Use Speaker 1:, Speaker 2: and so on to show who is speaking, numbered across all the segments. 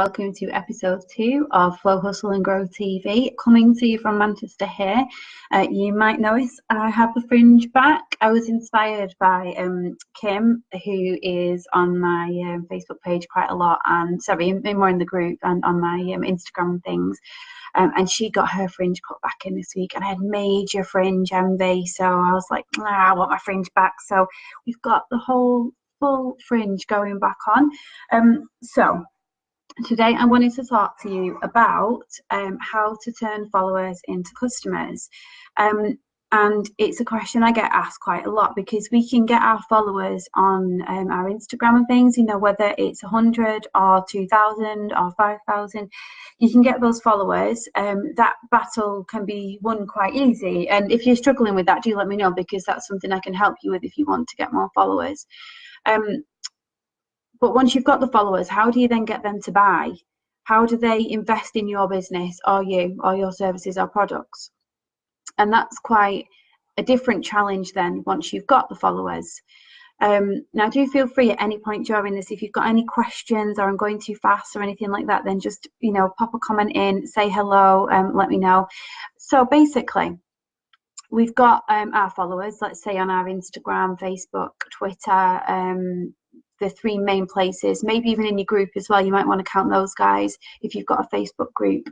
Speaker 1: welcome to episode 2 of Flow Hustle and Grow TV, coming to you from Manchester here. You might notice I have the fringe back. I was inspired by Kim, who is on my Facebook page quite a lot, and more in the group and on my Instagram things. And she got her fringe cut back in this week, and I had major fringe envy, so I was like, I want my fringe back. So we've got the whole full fringe going back on. So today I wanted to talk to you about how to turn followers into customers. And it's a question I get asked quite a lot, because we can get our followers on our Instagram and things, you know, whether it's 100 or 2,000 or 5,000, you can get those followers. That battle can be won quite easy. And if you're struggling with that, do let me know, because that's something I can help you with if you want to get more followers. But once you've got the followers, how do you then get them to buy? How do they invest in your business or you or your services or products? And that's quite a different challenge then once you've got the followers. Now, do feel free at any point during this, if you've got any questions or I'm going too fast or anything like that, then just, you know, pop a comment in, say hello, let me know. So basically, we've got our followers, let's say on our Instagram, Facebook, Twitter, the 3 main places, maybe even in your group as well. You might want to count those guys if you've got a Facebook group.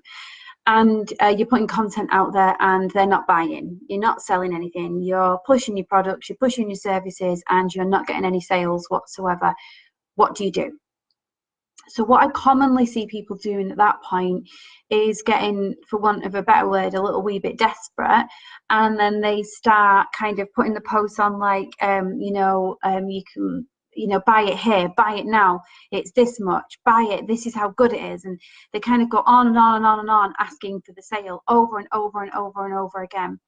Speaker 1: And you're putting content out there and they're not buying. You're not selling anything. You're pushing your products, you're pushing your services, and you're not getting any sales whatsoever. What do you do? So what I commonly see people doing at that point is getting, for want of a better word, a little wee bit desperate, and then they start kind of putting the posts on like, you can, buy it here, buy it now, it's this much, buy it, this is how good it is. And they kind of go on and on and on and on, asking for the sale over and over and over and over again.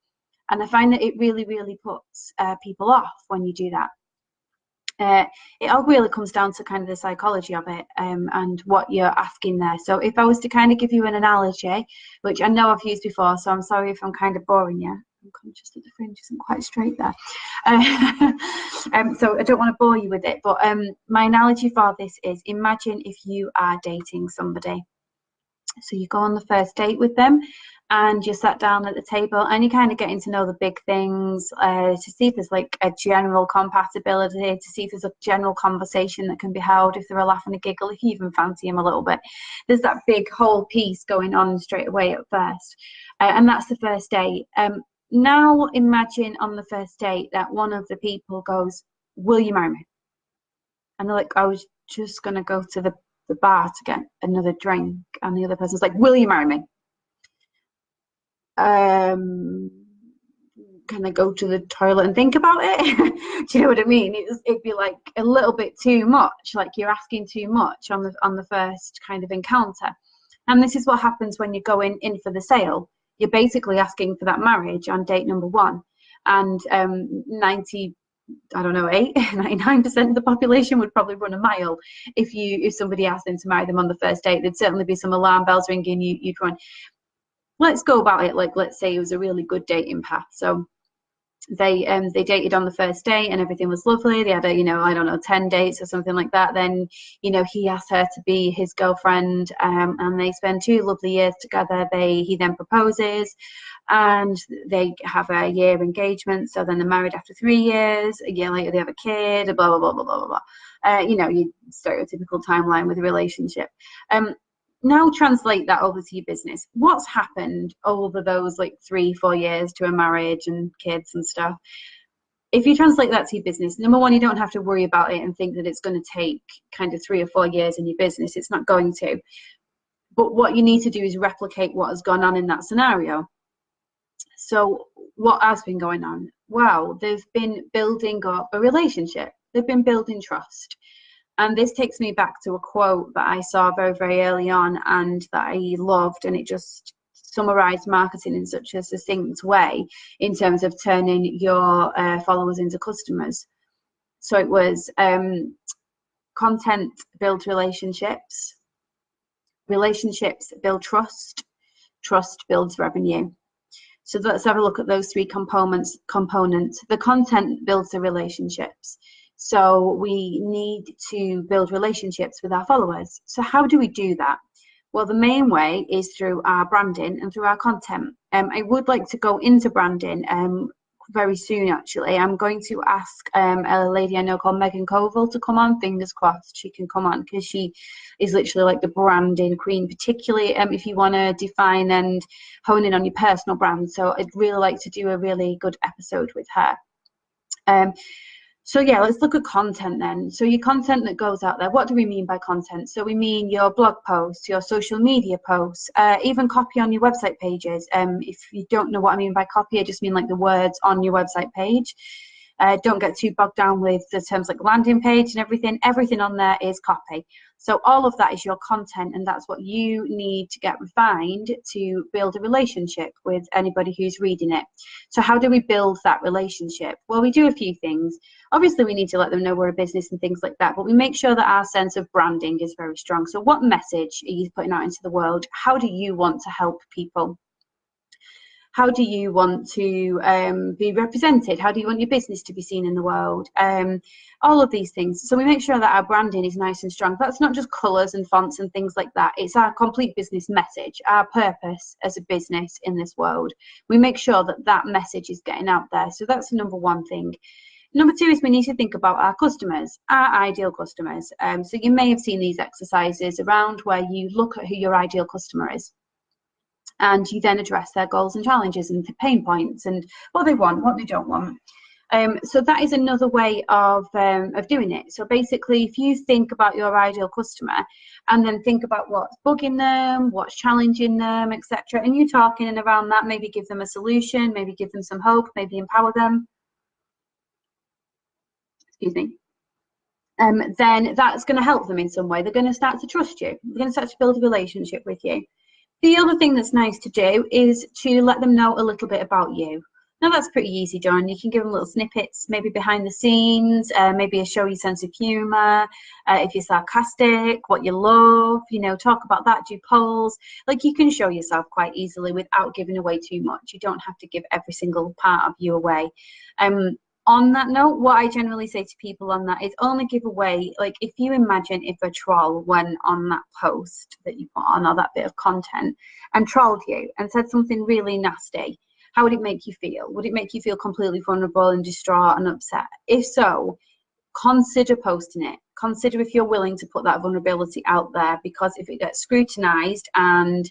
Speaker 1: And I find that it really, really puts people off when you do that. It all really comes down to kind of the psychology of it and what you're asking there. So if I was to kind of give you an analogy, which I know I've used before, so I'm sorry if I'm kind of boring you. I'm conscious that the fringe isn't quite straight there. So I don't want to bore you with it, but my analogy for this is, imagine if you are dating somebody. So you go on the first date with them and you sat down at the table and you're kind of getting to know the big things, to see if there's like a general compatibility, to see if there's a general conversation that can be held, if they're a laugh and a giggle, if you even fancy them a little bit. There's that big whole piece going on straight away at first. And that's the first date. Now imagine on the first date that one of the people goes, "Will you marry me?" And they're like, "I was just going to go to the bar to get another drink." And the other person's like, "Will you marry me?" Can I go to the toilet and think about it? Do you know what I mean? It'd be like a little bit too much, like you're asking too much on the first kind of encounter. And this is what happens when you're going in for the sale. You're basically asking for that marriage on date number 1, and 99% of the population would probably run a mile if somebody asked them to marry them on the first date. There'd certainly be some alarm bells ringing. You'd run. Let's go about it like, let's say it was a really good dating path. So they dated on the first date and everything was lovely. They had 10 dates or something like that. Then, he asked her to be his girlfriend, and they spend 2 lovely years together. He then proposes and they have a year engagement. So then they're married after 3 years. A year later they have a kid, blah, blah, blah, blah, blah, blah. Your stereotypical timeline with a relationship. Now translate that over to your business. What's happened over those like 3-4 years to a marriage and kids and stuff? If you translate that to your business, number 1, you don't have to worry about it and think that it's going to take kind of 3 or 4 years in your business. It's not going to. But what you need to do is replicate what has gone on in that scenario. So what has been going on? Well, they've been building up a relationship. They've been building trust. And this takes me back to a quote that I saw very, very early on and that I loved, and it just summarized marketing in such a succinct way in terms of turning your followers into customers. So it was content builds relationships, relationships build trust, trust builds revenue. So let's have a look at those 3 components. The content builds the relationships. So we need to build relationships with our followers. So how do we do that? Well, the main way is through our branding and through our content. I would like to go into branding very soon, actually. I'm going to ask a lady I know called Megan Coval to come on. Fingers crossed she can come on, because she is literally like the branding queen, particularly if you want to define and hone in on your personal brand. So I'd really like to do a really good episode with her. So yeah, let's look at content then. So your content that goes out there, what do we mean by content? So we mean your blog posts, your social media posts, even copy on your website pages. If you don't know what I mean by copy, I just mean like the words on your website page. Don't get too bogged down with the terms like landing page and everything. Everything on there is copy. So all of that is your content, and that's what you need to get refined to build a relationship with anybody who's reading it. So how do we build that relationship? Well, we do a few things. Obviously, we need to let them know we're a business and things like that, but we make sure that our sense of branding is very strong. So what message are you putting out into the world? How do you want to help people? How do you want to be represented? How do you want your business to be seen in the world? All of these things. So we make sure that our branding is nice and strong. That's not just colours and fonts and things like that. It's our complete business message, our purpose as a business in this world. We make sure that that message is getting out there. So that's the number one thing. Number two is we need to think about our customers, our ideal customers. So you may have seen these exercises around where you look at who your ideal customer is, and you then address their goals and challenges and pain points and what they want, what they don't want. So that is another way of doing it. So basically, if you think about your ideal customer and then think about what's bugging them, what's challenging them, etc., and you talk in and around that, maybe give them a solution, maybe give them some hope, maybe empower them. Excuse me. Then that's going to help them in some way. They're going to start to trust you. They're going to start to build a relationship with you. The other thing that's nice to do is to let them know a little bit about you. Now that's pretty easy done. You can give them little snippets, maybe behind the scenes, maybe a show your sense of humour, if you're sarcastic, what you love, you know, talk about that, do polls. Like, you can show yourself quite easily without giving away too much. You don't have to give every single part of you away. On that note, what I generally say to people on that is only give away, like, if you imagine if a troll went on that post that you put on or that bit of content and trolled you and said something really nasty, how would it make you feel? Would it make you feel completely vulnerable and distraught and upset? If so, consider posting it. Consider if you're willing to put that vulnerability out there, because if it gets scrutinized and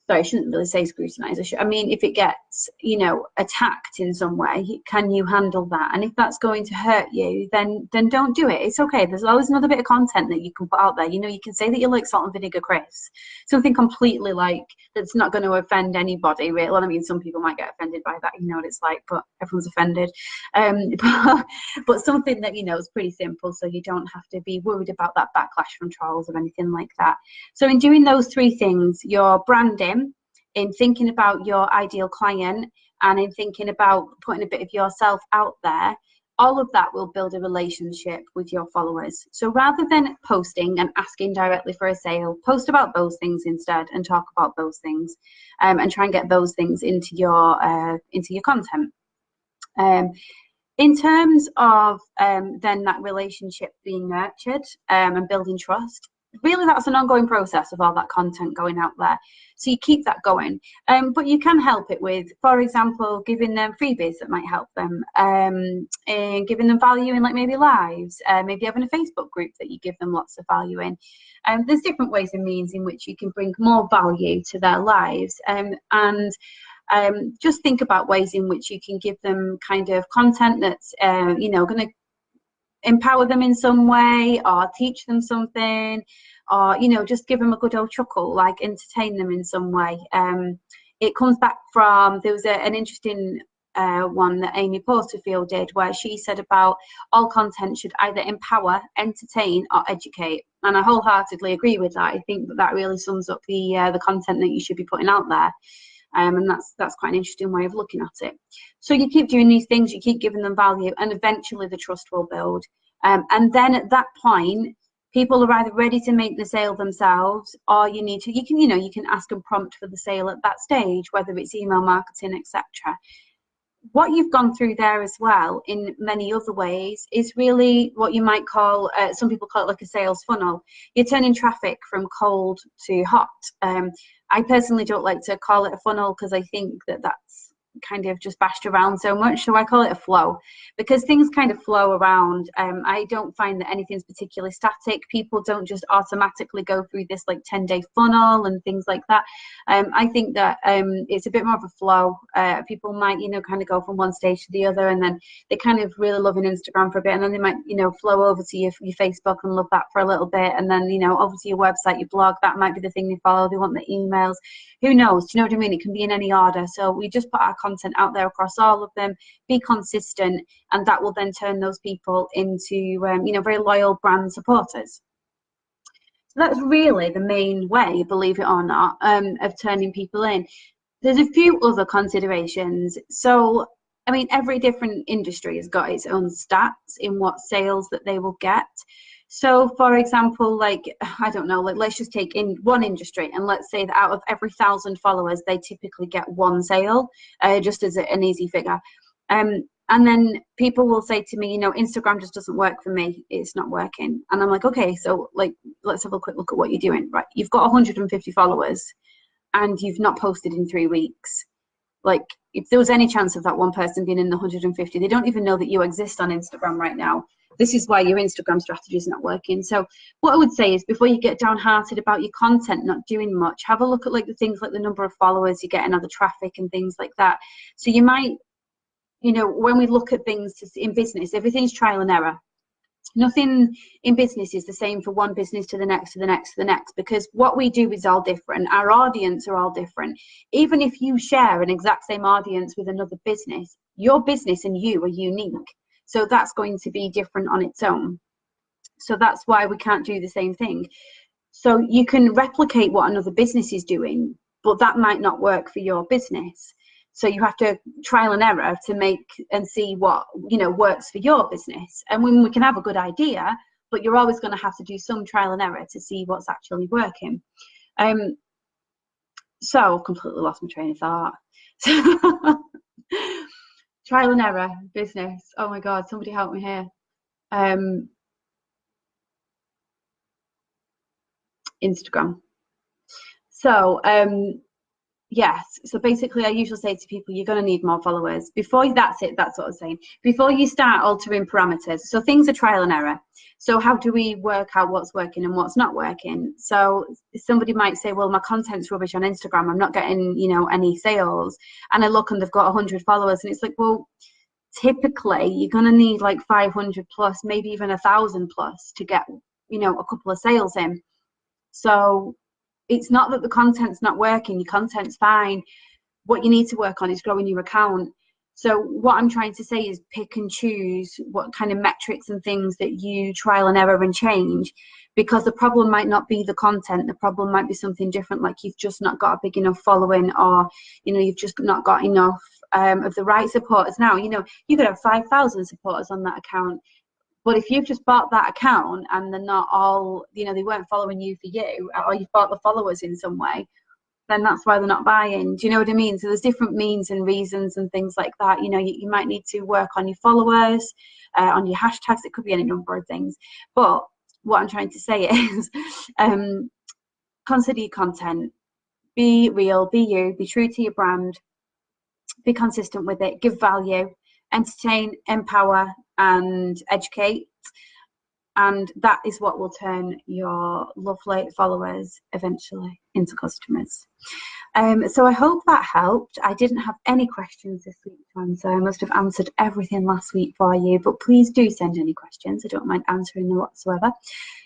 Speaker 1: sorry, I shouldn't really say scrutinise. I mean, if it gets, you know, attacked in some way, can you handle that? And if that's going to hurt you, then don't do it. It's okay. There's always another bit of content that you can put out there. You know, you can say that you like salt and vinegar crisps, something completely like that's not going to offend anybody. Really. Well, I mean, some people might get offended by that. You know what it's like, but everyone's offended. But something that, you know, is pretty simple, so you don't have to be worried about that backlash from trolls or anything like that. So in doing those three things, your branding, in thinking about your ideal client, and in thinking about putting a bit of yourself out there, all of that will build a relationship with your followers. So rather than posting and asking directly for a sale, post about those things instead and talk about those things, and try and get those things into your content. In terms of then that relationship being nurtured and building trust, really that's an ongoing process of all that content going out there. So you keep that going, but you can help it with, for example, giving them freebies that might help them, and giving them value in, like, maybe lives, maybe having a Facebook group that you give them lots of value in. There's different ways and means in which you can bring more value to their lives, and just think about ways in which you can give them kind of content that's you know, going to empower them in some way, or teach them something, or, you know, just give them a good old chuckle, like entertain them in some way. It comes back from, there was an interesting one that Amy Porterfield did, where she said about all content should either empower, entertain, or educate. And I wholeheartedly agree with that. I think that really sums up the content that you should be putting out there. And that's quite an interesting way of looking at it. So you keep doing these things, you keep giving them value, and eventually the trust will build. And then at that point, people are either ready to make the sale themselves, or you can ask and prompt for the sale at that stage, whether it's email marketing, etc. what you've gone through there as well in many other ways is really what you might call, some people call it like a sales funnel. You're turning traffic from cold to hot. I personally don't like to call it a funnel because I think that that's kind of just bashed around so much, so I call it a flow, because things kind of flow around. I don't find that anything's particularly static. People don't just automatically go through this like 10-day funnel and things like that. I think that it's a bit more of a flow. People might, you know, kind of go from one stage to the other, and then they kind of really love an Instagram for a bit, and then they might, you know, flow over to your Facebook and love that for a little bit, and then, you know, over to your website, your blog, that might be the thing they follow. They want the emails. Who knows? Do you know what I mean? It can be in any order. So we just put our content out there across all of them, be consistent, and that will then turn those people into, you know, very loyal brand supporters. So that's really the main way, believe it or not, of turning people in. There's a few other considerations. So, I mean, every different industry has got its own stats in what sales that they will get. So, for example, like, I don't know, like, let's just take in one industry, and let's say that out of every 1,000 followers, they typically get one sale, just as an easy figure. And then people will say to me, you know, Instagram just doesn't work for me. It's not working. And I'm like, okay, so like, let's have a quick look at what you're doing. Right, you've got 150 followers, and you've not posted in 3 weeks. Like, if there was any chance of that one person being in the 150, they don't even know that you exist on Instagram right now. This is why your Instagram strategy is not working. So what I would say is, before you get downhearted about your content not doing much, have a look at like the things like the number of followers you're getting, or the traffic and things like that. So you might, you know, when we look at things in business, everything's trial and error. Nothing in business is the same for one business to the next, to the next, to the next, because what we do is all different. Our audience are all different. Even if you share an exact same audience with another business, your business and you are unique. So that's going to be different on its own. So that's why we can't do the same thing. So you can replicate what another business is doing, but that might not work for your business. So you have to trial and error to make and see what, you know, works for your business. And when we can have a good idea, but you're always going to have to do some trial and error to see what's actually working. So completely lost my train of thought. Trial and error, business. Oh my God, somebody help me here. Instagram. So yes, so basically I usually say to people, you're going to need more followers. Before that's it, that's what I'm saying. Before you start altering parameters, so things are trial and error. So how do we work out what's working and what's not working? So somebody might say, well, my content's rubbish on Instagram, I'm not getting, you know, any sales. And I look and they've got 100 followers, and it's like, well, typically you're going to need like 500 plus, maybe even 1,000 plus to get, you know, a couple of sales in. So it's not that the content's not working, your content's fine. What you need to work on is growing your account. So what I'm trying to say is pick and choose what kind of metrics and things that you trial and error and change, because the problem might not be the content. The problem might be something different, like you've just not got a big enough following, or, you know, you've just not got enough of the right supporters. Now, you know, you could have 5,000 supporters on that account, but if you've just bought that account and they're not all, you know, they weren't following you for you, or you've bought the followers in some way, then that's why they're not buying. Do you know what I mean? So there's different means and reasons and things like that. You know, you might need to work on your followers, on your hashtags. It could be any number of things. But what I'm trying to say is, consider your content. Be real, be you, be true to your brand, be consistent with it, give value, entertain, empower, and educate. And that is what will turn your lovely followers eventually into customers. So I hope that helped. I didn't have any questions this week to answer. I must have answered everything last week for you, but please do send any questions. I don't mind answering them whatsoever.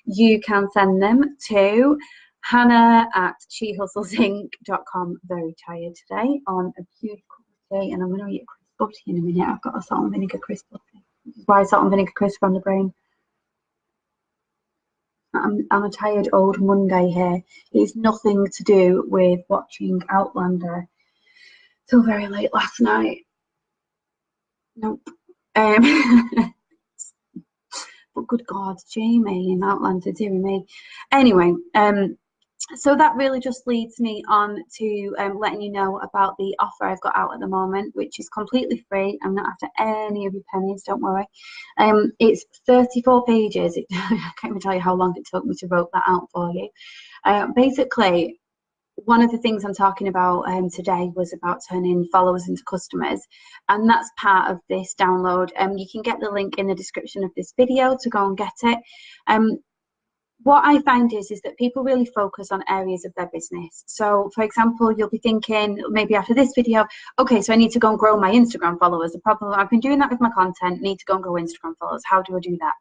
Speaker 1: You can send them to hannah@shehustlesinc.com. Very tired today on a beautiful day, and I'm going to eat a crisp butty in a minute. I've got a salt and vinegar crisp butty, which is why salt and vinegar crisp on the brain. I'm a tired old Monday here. It's nothing to do with watching Outlander till very late last night. Nope. But good God, Jamie in Outlander, dear me. Anyway, So that really just leads me on to letting you know about the offer I've got out at the moment, which is completely free. I'm not after any of your pennies, don't worry. It's 34 pages. I can't even tell you how long it took me to write that out for you. Basically, one of the things I'm talking about today was about turning followers into customers, and that's part of this download. You can get the link in the description of this video to go and get it. What I find is that people really focus on areas of their business. So, for example, you'll be thinking maybe after this video, okay, so I need to go and grow my Instagram followers. The problem, I've been doing that with my content, need to go and grow Instagram followers. How do I do that?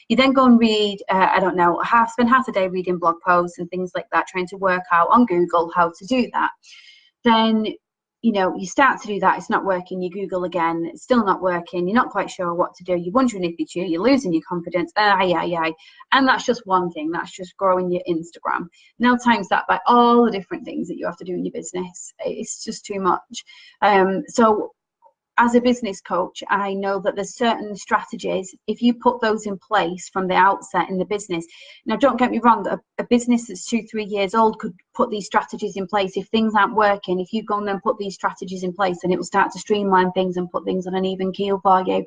Speaker 1: You then go and read, I don't know, spend half a day reading blog posts and things like that, trying to work out on Google how to do that. Then you start to do that, it's not working, you Google again, it's still not working, you're not quite sure what to do, you're wondering if it's you, you're losing your confidence, and that's just one thing, that's just growing your Instagram. Now times that by all the different things that you have to do in your business, it's just too much. So as a business coach, I know that there's certain strategies, if you put those in place from the outset in the business. Now, don't get me wrong, a business that's 2-3 years old could put these strategies in place. If things aren't working, if you go and then put these strategies in place, then it will start to streamline things and put things on an even keel for you.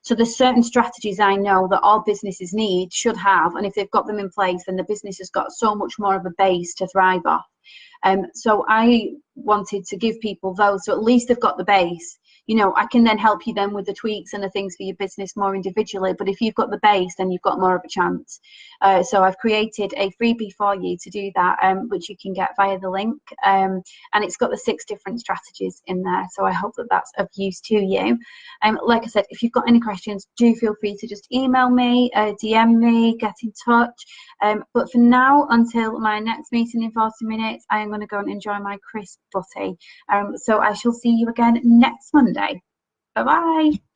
Speaker 1: So there's certain strategies I know that all businesses should have, and if they've got them in place, then the business has got so much more of a base to thrive off. So I wanted to give people those, so at least they've got the base. I can then help you then with the tweaks and the things for your business more individually. But if you've got the base, then you've got more of a chance. So I've created a freebie for you to do that, which you can get via the link. And it's got the 6 different strategies in there. So I hope that that's of use to you. Like I said, if you've got any questions, do feel free to just email me, DM me, get in touch. But for now, until my next meeting in 40 minutes, I am going to go and enjoy my crisp butty. So I shall see you again next Monday. Bye-bye.